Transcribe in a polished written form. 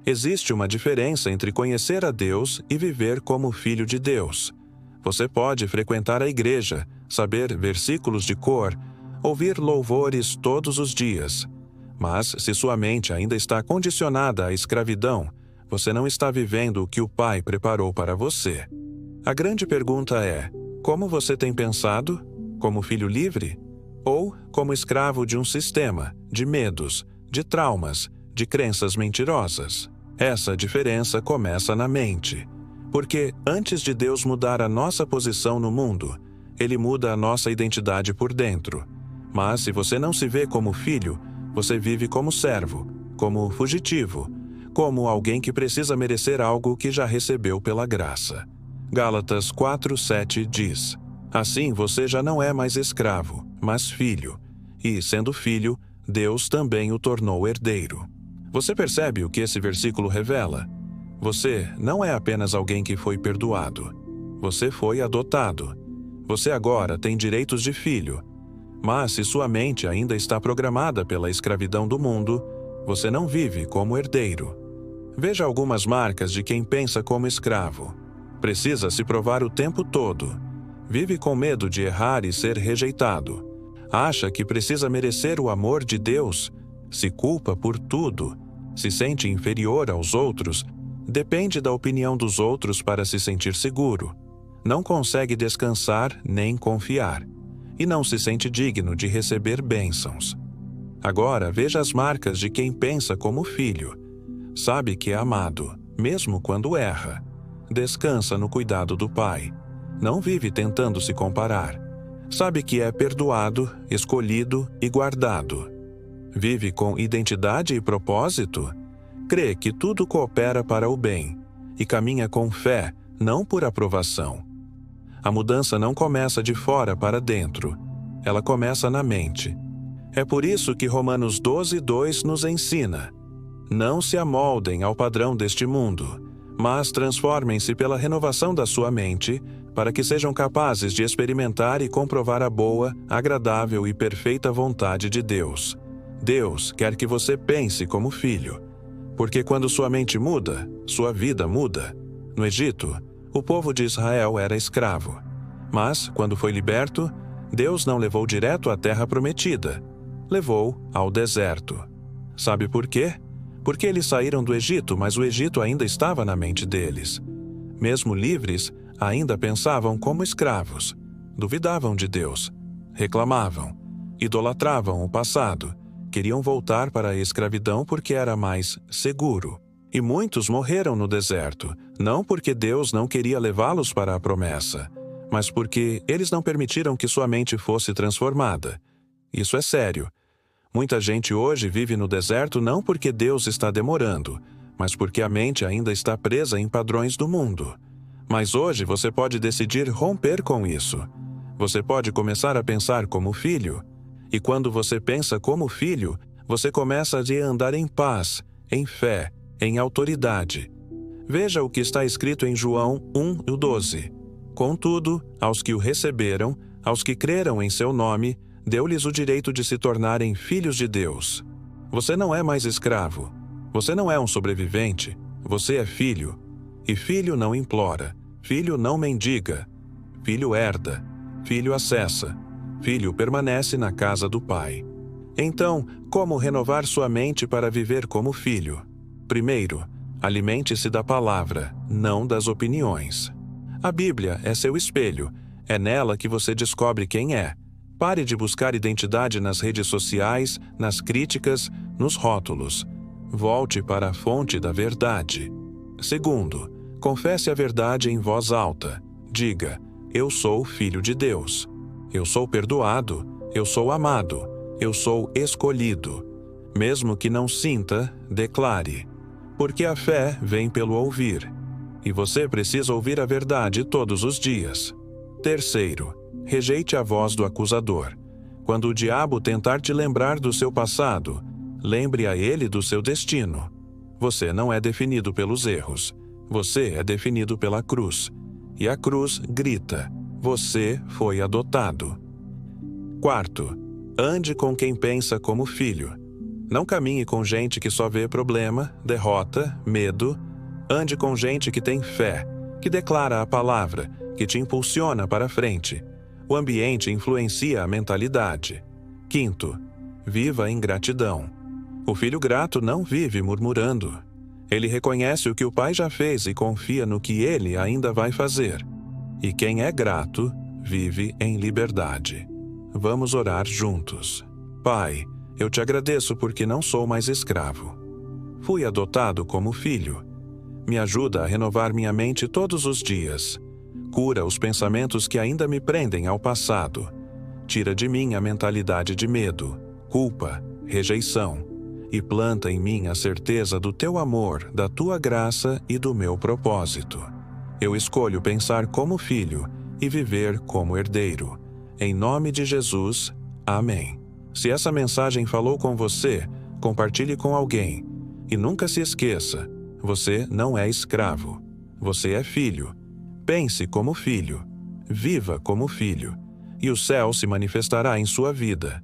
Existe uma diferença entre conhecer a Deus e viver como filho de Deus. Você pode frequentar a igreja, saber versículos de cor, ouvir louvores todos os dias. Mas, se sua mente ainda está condicionada à escravidão, você não está vivendo o que o Pai preparou para você. A grande pergunta é: como você tem pensado? Como filho livre? Ou como escravo de um sistema, de medos, de traumas, de crenças mentirosas? Essa diferença começa na mente. Porque antes de Deus mudar a nossa posição no mundo, Ele muda a nossa identidade por dentro. Mas se você não se vê como filho, você vive como servo, como fugitivo, como alguém que precisa merecer algo que já recebeu pela graça. Gálatas 4:7 diz: assim você já não é mais escravo, mas filho. E, sendo filho, Deus também o tornou herdeiro. Você percebe o que esse versículo revela? Você não é apenas alguém que foi perdoado. Você foi adotado. Você agora tem direitos de filho. Mas se sua mente ainda está programada pela escravidão do mundo, você não vive como herdeiro. Veja algumas marcas de quem pensa como escravo. Precisa se provar o tempo todo. Vive com medo de errar e ser rejeitado. Acha que precisa merecer o amor de Deus. Se culpa por tudo. Se sente inferior aos outros. Depende da opinião dos outros para se sentir seguro. Não consegue descansar nem confiar. E não se sente digno de receber bênçãos. Agora veja as marcas de quem pensa como filho. Sabe que é amado, mesmo quando erra. Descansa no cuidado do Pai. Não vive tentando se comparar. Sabe que é perdoado, escolhido e guardado. Vive com identidade e propósito. Crê que tudo coopera para o bem. E caminha com fé, não por aprovação. A mudança não começa de fora para dentro. Ela começa na mente. É por isso que Romanos 12:2 nos ensina: não se amoldem ao padrão deste mundo, mas transformem-se pela renovação da sua mente, para que sejam capazes de experimentar e comprovar a boa, agradável e perfeita vontade de Deus. Deus quer que você pense como filho. Porque quando sua mente muda, sua vida muda. No Egito, o povo de Israel era escravo. Mas, quando foi liberto, Deus não levou direto à terra prometida. Levou ao deserto. Sabe por quê? Porque eles saíram do Egito, mas o Egito ainda estava na mente deles. Mesmo livres, ainda pensavam como escravos. Duvidavam de Deus. Reclamavam. Idolatravam o passado. Queriam voltar para a escravidão porque era mais seguro. E muitos morreram no deserto, não porque Deus não queria levá-los para a promessa, mas porque eles não permitiram que sua mente fosse transformada. Isso é sério. Muita gente hoje vive no deserto não porque Deus está demorando, mas porque a mente ainda está presa em padrões do mundo. Mas hoje você pode decidir romper com isso. Você pode começar a pensar como filho. E quando você pensa como filho, você começa a andar em paz, em fé, em autoridade. Veja o que está escrito em João 1:12. Contudo, aos que o receberam, aos que creram em seu nome, deu-lhes o direito de se tornarem filhos de Deus. Você não é mais escravo. Você não é um sobrevivente. Você é filho. E filho não implora. Filho não mendiga. Filho herda. Filho acessa. Filho permanece na casa do Pai. Então, como renovar sua mente para viver como filho? Primeiro, alimente-se da palavra, não das opiniões. A Bíblia é seu espelho. É nela que você descobre quem é. Pare de buscar identidade nas redes sociais, nas críticas, nos rótulos. Volte para a fonte da verdade. Segundo, confesse a verdade em voz alta. Diga: eu sou filho de Deus. Eu sou perdoado. Eu sou amado. Eu sou escolhido. Mesmo que não sinta, declare. Porque a fé vem pelo ouvir. E você precisa ouvir a verdade todos os dias. Terceiro, rejeite a voz do acusador. Quando o diabo tentar te lembrar do seu passado, lembre a ele do seu destino. Você não é definido pelos erros. Você é definido pela cruz. E a cruz grita: você foi adotado. Quarto, ande com quem pensa como filho. Não caminhe com gente que só vê problema, derrota, medo. Ande com gente que tem fé, que declara a palavra, que te impulsiona para frente. O ambiente influencia a mentalidade. Quinto, viva em gratidão. O filho grato não vive murmurando. Ele reconhece o que o pai já fez e confia no que ele ainda vai fazer. E quem é grato, vive em liberdade. Vamos orar juntos. Pai, eu te agradeço porque não sou mais escravo. Fui adotado como filho. Me ajuda a renovar minha mente todos os dias. Cura os pensamentos que ainda me prendem ao passado. Tira de mim a mentalidade de medo, culpa, rejeição. E planta em mim a certeza do teu amor, da tua graça e do meu propósito. Eu escolho pensar como filho e viver como herdeiro. Em nome de Jesus, amém. Se essa mensagem falou com você, compartilhe com alguém. E nunca se esqueça, você não é escravo. Você é filho. Pense como filho. Viva como filho. E o céu se manifestará em sua vida.